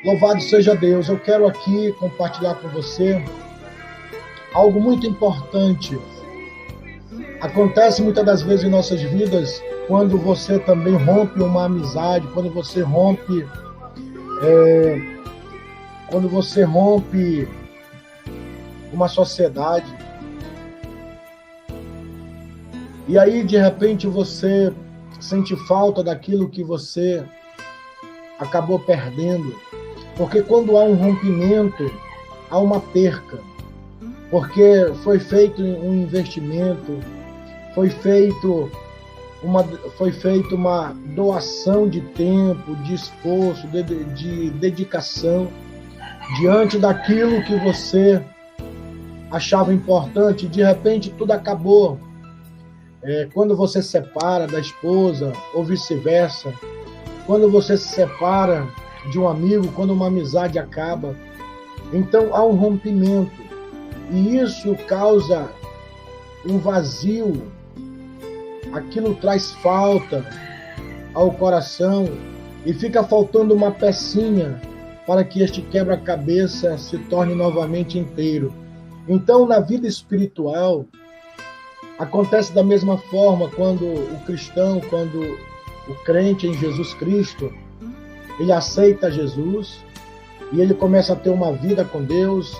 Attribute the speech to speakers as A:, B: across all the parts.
A: Louvado seja Deus. Eu quero aqui compartilhar com você algo muito importante. Acontece muitas das vezes em nossas vidas quando você também rompe uma amizade, quando você rompe uma sociedade. E aí, de repente, você sente falta daquilo que você acabou perdendo. Porque quando há um rompimento, há uma perca. Porque foi feito um investimento, foi feito uma doação de tempo, de esforço, de dedicação, diante daquilo que você achava importante. De repente, tudo acabou. Quando você se separa da esposa, ou vice-versa, quando você se separa de um amigo, quando uma amizade acaba, então há um rompimento, e isso causa um vazio, aquilo traz falta ao coração, e fica faltando uma pecinha para que este quebra-cabeça se torne novamente inteiro. Então, na vida espiritual, acontece da mesma forma quando o cristão, quando o crente em Jesus Cristo, ele aceita Jesus e ele começa a ter uma vida com Deus,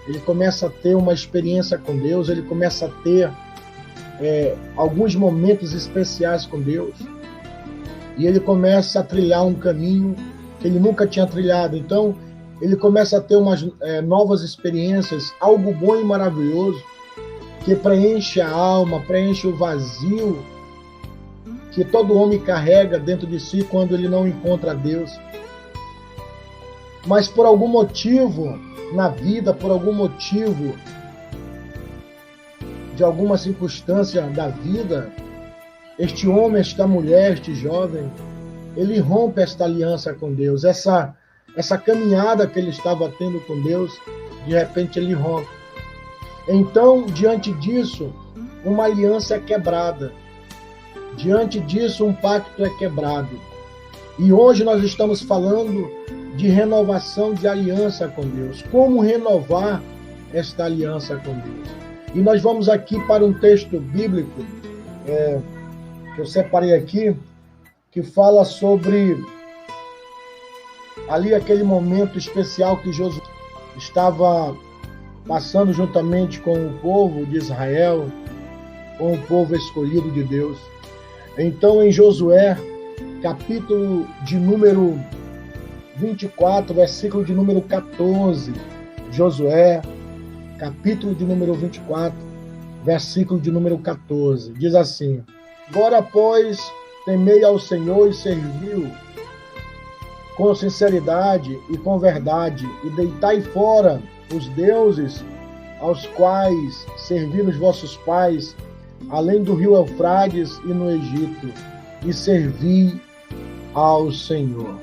A: ele começa a ter uma experiência com Deus, ele começa a ter alguns momentos especiais com Deus, e ele começa a trilhar um caminho que ele nunca tinha trilhado. Então, ele começa a ter umas novas experiências, algo bom e maravilhoso, que preenche a alma, preenche o vazio que todo homem carrega dentro de si quando ele não encontra Deus. Mas por algum motivo na vida, por algum motivo de alguma circunstância da vida, este homem, esta mulher, este jovem, ele rompe esta aliança com Deus, essa caminhada que ele estava tendo com Deus, de repente ele rompe. Então, diante disso, uma aliança é quebrada. Diante disso, um pacto é quebrado. E hoje nós estamos falando de renovação de aliança com Deus. Como renovar esta aliança com Deus? E nós vamos aqui para um texto bíblico, que eu separei aqui, que fala sobre ali aquele momento especial que Josué estava passando juntamente com o povo de Israel, com o povo escolhido de Deus. Então, em Josué, capítulo de número 24, versículo de número 14, Josué, capítulo de número 24, versículo de número 14, diz assim: agora, pois, temei ao Senhor e serviu com sinceridade e com verdade, e deitai fora os deuses aos quais serviram os vossos pais, além do rio Eufrates e no Egito, e servi ao Senhor.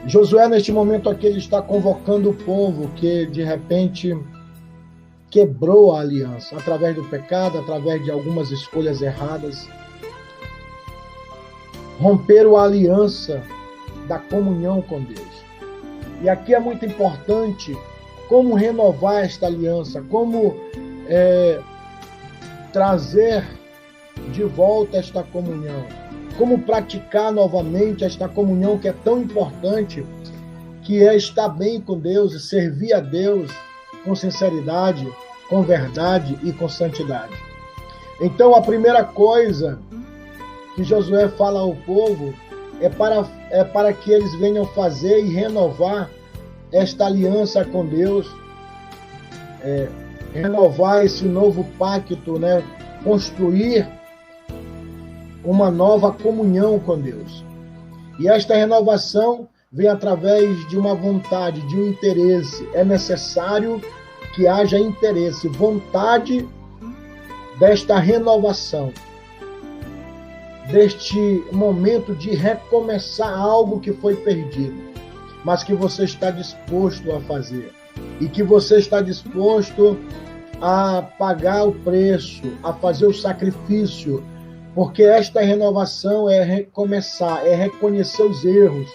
A: Josué, neste momento aqui, ele está convocando o povo que, de repente, quebrou a aliança, através do pecado, através de algumas escolhas erradas. Romperam a aliança da comunhão com Deus. E aqui é muito importante como renovar esta aliança, como trazer de volta esta comunhão, como praticar novamente esta comunhão que é tão importante, que é estar bem com Deus e servir a Deus com sinceridade, com verdade e com santidade. Então, a primeira coisa que Josué fala ao povo é para que eles venham fazer e renovar esta aliança com Deus, renovar esse novo pacto, né? Construir uma nova comunhão com Deus. E esta renovação vem através de uma vontade, de um interesse. É necessário que haja interesse, vontade desta renovação, deste momento de recomeçar algo que foi perdido, mas que você está disposto a fazer, e que você está disposto a pagar o preço, a fazer o sacrifício, porque esta renovação é recomeçar, é reconhecer os erros,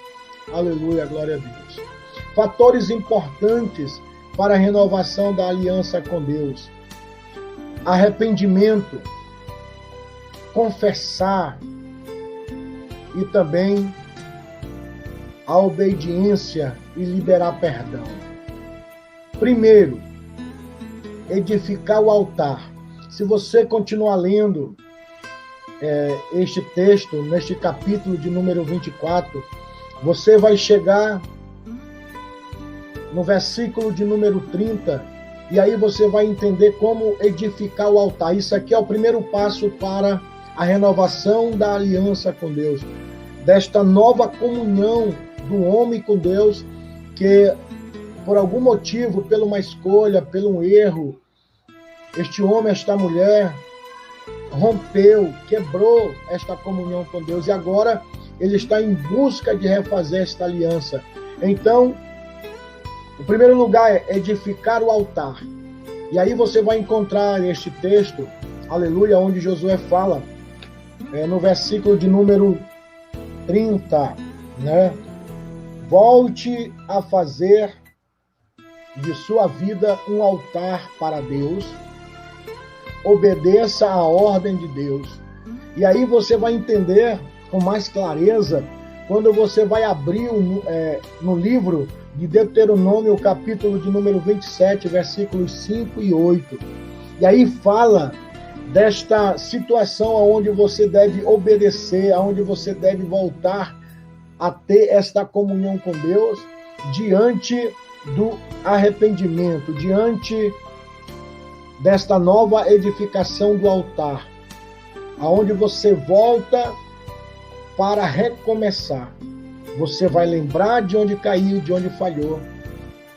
A: Aleluia, glória a Deus. Fatores importantes para a renovação da aliança com Deus: arrependimento, confessar e também a obediência e liberar perdão. Primeiro, edificar o altar. Se você continuar lendo este texto, neste capítulo de número 24, você vai chegar no versículo de número 30, e aí você vai entender como edificar o altar. Isso aqui é o primeiro passo para a renovação da aliança com Deus, desta nova comunhão do homem com Deus, que por algum motivo, por uma escolha, por um erro, este homem, esta mulher, rompeu, quebrou esta comunhão com Deus, e agora ele está em busca de refazer esta aliança. Então, o primeiro lugar é edificar o altar. E aí você vai encontrar este texto, aleluia, onde Josué fala, no versículo de número 30, né? Volte a fazer de sua vida um altar para Deus, obedeça à ordem de Deus. E aí você vai entender com mais clareza quando você vai abrir no livro de Deuteronômio, o capítulo de número 27, versículos 5 e 8. E aí fala desta situação onde você deve obedecer, onde você deve voltar a ter esta comunhão com Deus diante do arrependimento, diante desta nova edificação do altar, aonde você volta para recomeçar. Você vai lembrar de onde caiu, de onde falhou,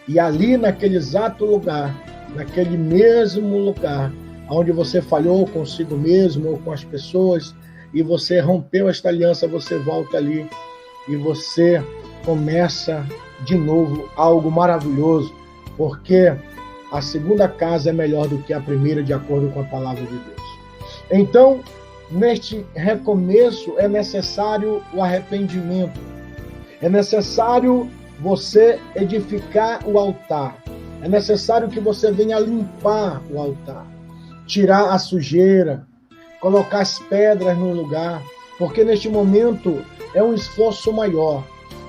A: e ali naquele exato lugar, naquele mesmo lugar, onde você falhou consigo mesmo ou com as pessoas, e você rompeu esta aliança, você volta ali e você começa de novo algo maravilhoso, porque a segunda casa é melhor do que a primeira, de acordo com a palavra de Deus. Então, neste recomeço é necessário o arrependimento, é necessário você edificar o altar, é necessário que você venha limpar o altar, tirar a sujeira, colocar as pedras no lugar, porque neste momento é um esforço maior,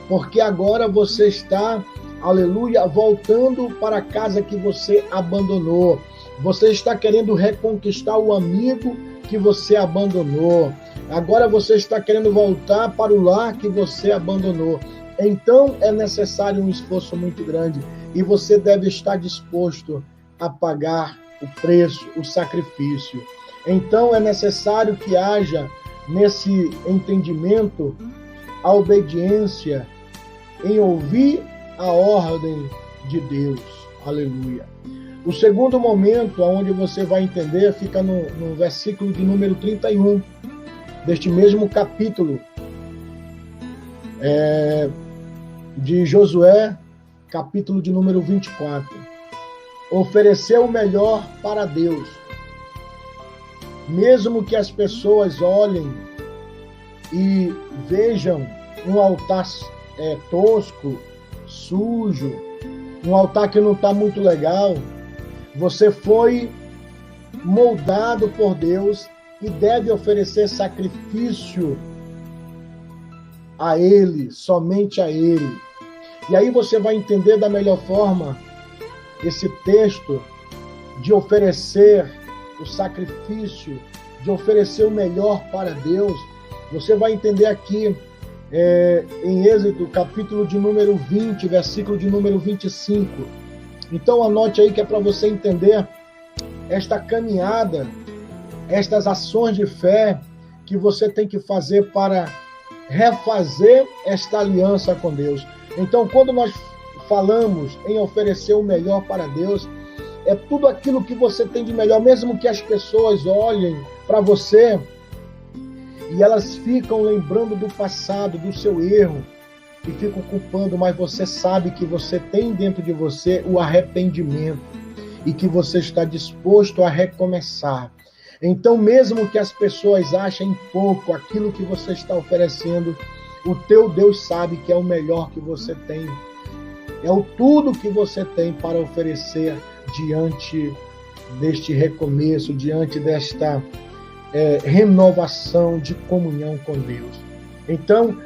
A: porque agora você está, aleluia, voltando para a casa que você abandonou. Você está querendo reconquistar o amigo que você abandonou. Agora você está querendo voltar para o lar que você abandonou. Então é necessário um esforço muito grande e você deve estar disposto a pagar o preço, o sacrifício. Então é necessário que haja nesse entendimento a obediência em ouvir a ordem de Deus. Aleluia. O segundo momento onde você vai entender fica no versículo de número 31 deste mesmo capítulo de Josué, capítulo de número 24. Oferecer o melhor para Deus. Mesmo que as pessoas olhem e vejam um altar tosco, sujo, um altar que não está muito legal, você foi moldado por Deus e deve oferecer sacrifício a Ele, somente a Ele. E aí você vai entender da melhor forma esse texto de oferecer o sacrifício, de oferecer o melhor para Deus. Você vai entender aqui em Êxodo, capítulo de número 20, versículo de número 25. Então anote aí que é para você entender esta caminhada, estas ações de fé que você tem que fazer para refazer esta aliança com Deus. Então, quando nós falamos em oferecer o melhor para Deus, é tudo aquilo que você tem de melhor, mesmo que as pessoas olhem para você e elas ficam lembrando do passado, do seu erro, e ficam culpando, mas você sabe que você tem dentro de você o arrependimento e que você está disposto a recomeçar. Então, mesmo que as pessoas achem pouco aquilo que você está oferecendo, O teu Deus sabe que é o melhor que você tem. É o tudo que você tem para oferecer diante deste recomeço, diante desta renovação de comunhão com Deus. Então,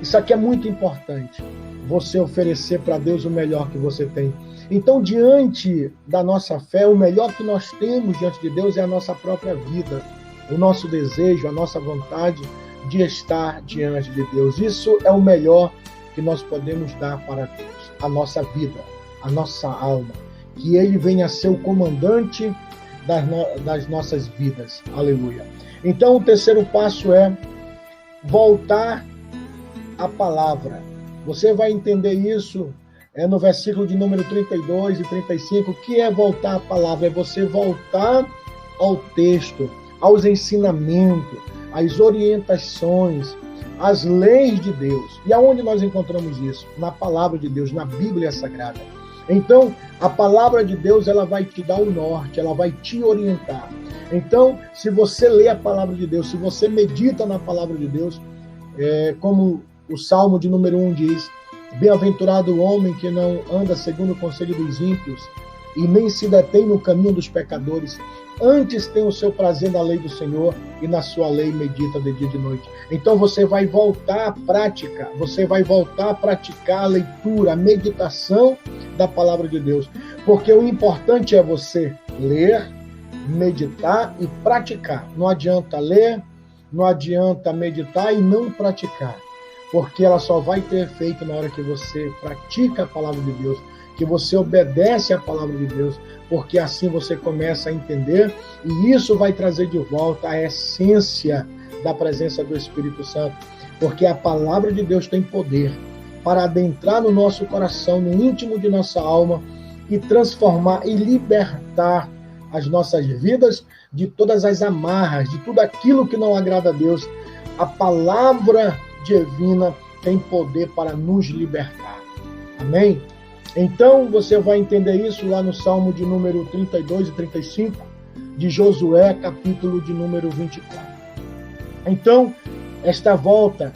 A: isso aqui é muito importante, você oferecer para Deus o melhor que você tem. Então, diante da nossa fé, o melhor que nós temos diante de Deus é a nossa própria vida, o nosso desejo, a nossa vontade de estar diante de Deus. Isso é o melhor que nós podemos dar para Deus, a nossa vida, a nossa alma, que Ele venha a ser o comandante das nossas vidas. Aleluia. Então, o terceiro passo é voltar à palavra. Você vai entender isso no versículo de número 32 e 35. O que é voltar à palavra? É você voltar ao texto, aos ensinamentos, às orientações, às leis de Deus. E aonde nós encontramos isso? Na palavra de Deus, na Bíblia Sagrada. Então, a palavra de Deus, ela vai te dar o norte, ela vai te orientar. Então, se você lê a palavra de Deus, se você medita na palavra de Deus, como o Salmo de número 1 diz, bem-aventurado o homem que não anda segundo o conselho dos ímpios e nem se detém no caminho dos pecadores, antes tem o seu prazer na lei do Senhor e na sua lei medita de dia e de noite. Então você vai voltar à prática, você vai voltar a praticar a leitura, a meditação da palavra de Deus. Porque o importante é você ler, meditar e praticar. Não adianta ler, não adianta meditar e não praticar. Porque ela só vai ter efeito na hora que você pratica a palavra de Deus, que você obedece à palavra de Deus, porque assim você começa a entender e isso vai trazer de volta a essência da presença do Espírito Santo, porque a palavra de Deus tem poder para adentrar no nosso coração, no íntimo de nossa alma e transformar e libertar as nossas vidas de todas as amarras, de tudo aquilo que não agrada a Deus. A palavra divina tem poder para nos libertar. Amém? Então, você vai entender isso lá no Salmo de número 32 e 35, de Josué, capítulo de número 24. Então, esta volta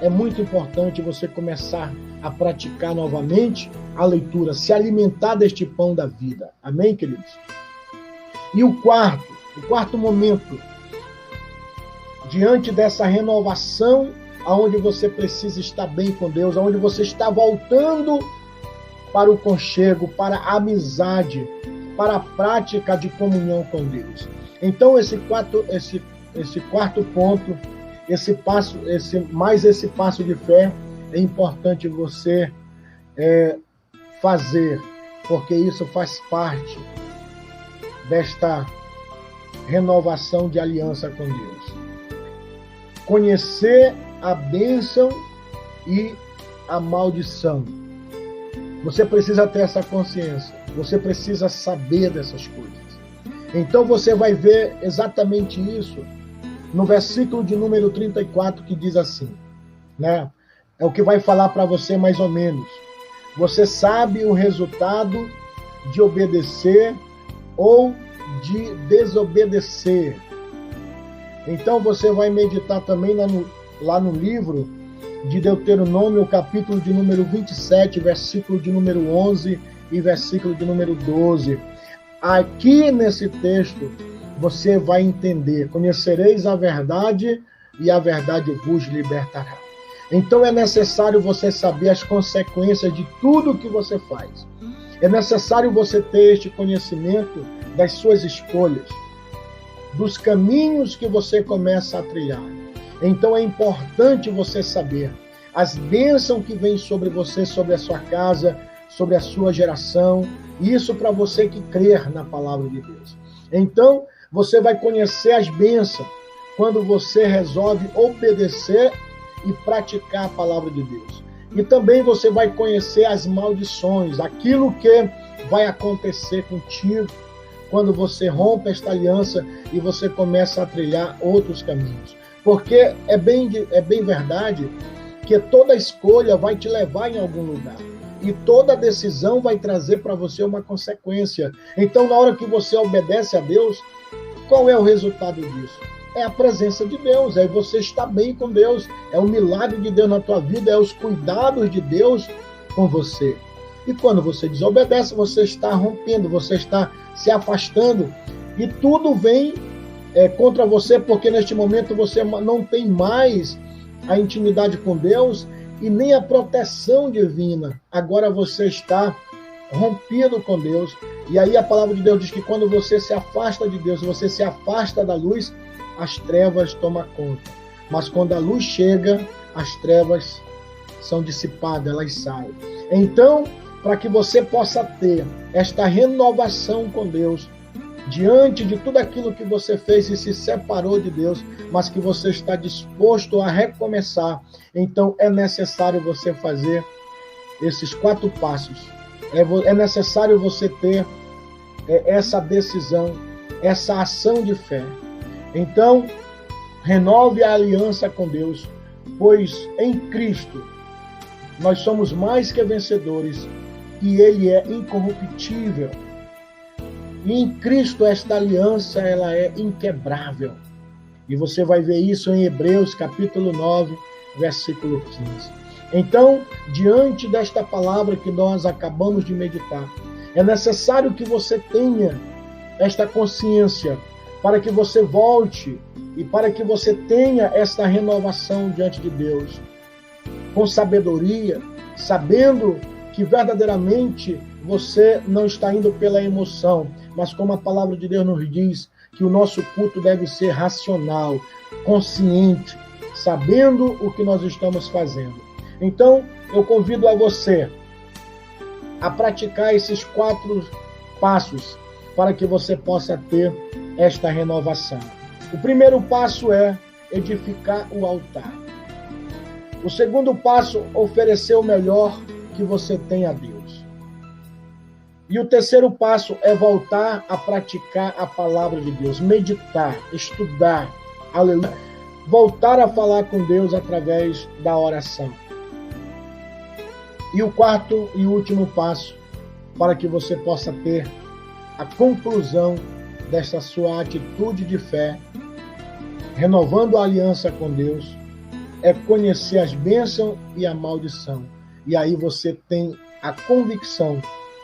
A: é muito importante você começar a praticar novamente a leitura, se alimentar deste pão da vida. Amém, queridos? E o quarto momento, diante dessa renovação, aonde você precisa estar bem com Deus, aonde você está voltando para o conchego, para a amizade, para a prática de comunhão com Deus. Então, esse quarto ponto, esse passo de fé, é importante você fazer, porque isso faz parte desta renovação de aliança com Deus. Conhecer a bênção e a maldição. Você precisa ter essa consciência. Você precisa saber dessas coisas. Então você vai ver exatamente isso no versículo de número 34, que diz assim, né? É o que vai falar para você mais ou menos. Você sabe o resultado de obedecer ou de desobedecer. Então você vai meditar também lá no livro de Deuteronômio, capítulo de número 27, versículo de número 11 e versículo de número 12. Aqui nesse texto você vai entender: conhecereis a verdade e a verdade vos libertará. Então é necessário você saber as consequências de tudo que você faz. É necessário você ter este conhecimento das suas escolhas, dos caminhos que você começa a trilhar. Então é importante você saber as bênçãos que vêm sobre você, sobre a sua casa, sobre a sua geração. Isso para você que crer na palavra de Deus. Então você vai conhecer as bênçãos quando você resolve obedecer e praticar a palavra de Deus. E também você vai conhecer as maldições, aquilo que vai acontecer contigo quando você rompe esta aliança e você começa a trilhar outros caminhos. Porque é bem verdade que toda escolha vai te levar em algum lugar. E toda decisão vai trazer para você uma consequência. Então, na hora que você obedece a Deus, qual é o resultado disso? é a presença de Deus, é você estar bem com Deus, é o milagre de Deus na tua vida, é os cuidados de Deus com você. E quando você desobedece, você está rompendo, você está se afastando, e tudo vem contra você, porque neste momento você não tem mais a intimidade com Deus e nem a proteção divina. Agora você está rompido com Deus. E aí a palavra de Deus diz que quando você se afasta de Deus, você se afasta da luz, as trevas tomam conta. Mas quando a luz chega, as trevas são dissipadas, elas saem. Então, para que você possa ter esta renovação com Deus, diante de tudo aquilo que você fez e se separou de Deus, mas que você está disposto a recomeçar, então é necessário você fazer esses 4 passos. É necessário você ter essa decisão, essa ação de fé. Então, renove a aliança com Deus, pois em Cristo nós somos mais que vencedores e Ele é incorruptível. E em Cristo esta aliança ela é inquebrável. E você vai ver isso em Hebreus capítulo 9, versículo 15. Então, diante desta palavra que nós acabamos de meditar, é necessário que você tenha esta consciência para que você volte e para que você tenha esta renovação diante de Deus, com sabedoria, sabendo que verdadeiramente você não está indo pela emoção, mas como a palavra de Deus nos diz, que o nosso culto deve ser racional, consciente, sabendo o que nós estamos fazendo. Então, eu convido a você a praticar esses 4 passos para que você possa ter esta renovação. O primeiro passo é edificar o altar. O segundo passo, oferecer o melhor que você tem a Deus. E o terceiro passo é voltar a praticar a palavra de Deus, meditar, estudar, aleluia, voltar a falar com Deus através da oração. E o quarto e último passo, para que você possa ter a conclusão dessa sua atitude de fé, renovando a aliança com Deus, é conhecer as bênçãos e a maldição. E aí você tem a convicção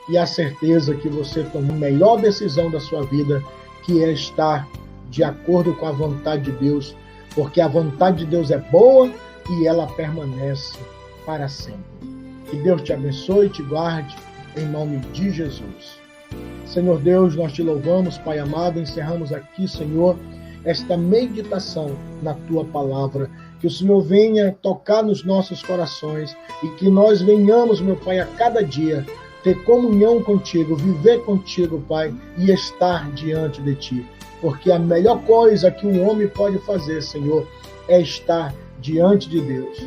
A: e a certeza que você tomou a melhor decisão da sua vida, que é estar de acordo com a vontade de Deus, porque a vontade de Deus é boa e ela permanece para sempre. Que Deus te abençoe e te guarde, em nome de Jesus. Senhor Deus, nós te louvamos, Pai amado, encerramos aqui, Senhor, esta meditação na Tua palavra. Que o Senhor venha tocar nos nossos corações e que nós venhamos, meu Pai, a cada dia ter comunhão contigo, viver contigo, Pai, e estar diante de Ti. Porque a melhor coisa que um homem pode fazer, Senhor, é estar diante de Deus,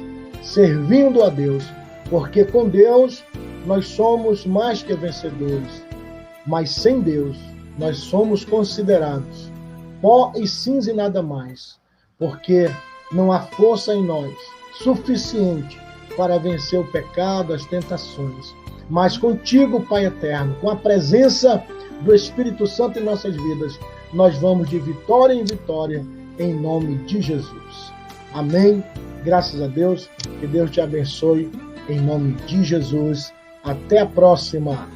A: servindo a Deus. Porque com Deus nós somos mais que vencedores, mas sem Deus nós somos considerados pó e cinza e nada mais, porque não há força em nós suficiente para vencer o pecado, as tentações. Mas contigo, Pai eterno, com a presença do Espírito Santo em nossas vidas, nós vamos de vitória em vitória, em nome de Jesus. Amém. Graças a Deus. Que Deus te abençoe, em nome de Jesus. Até a próxima.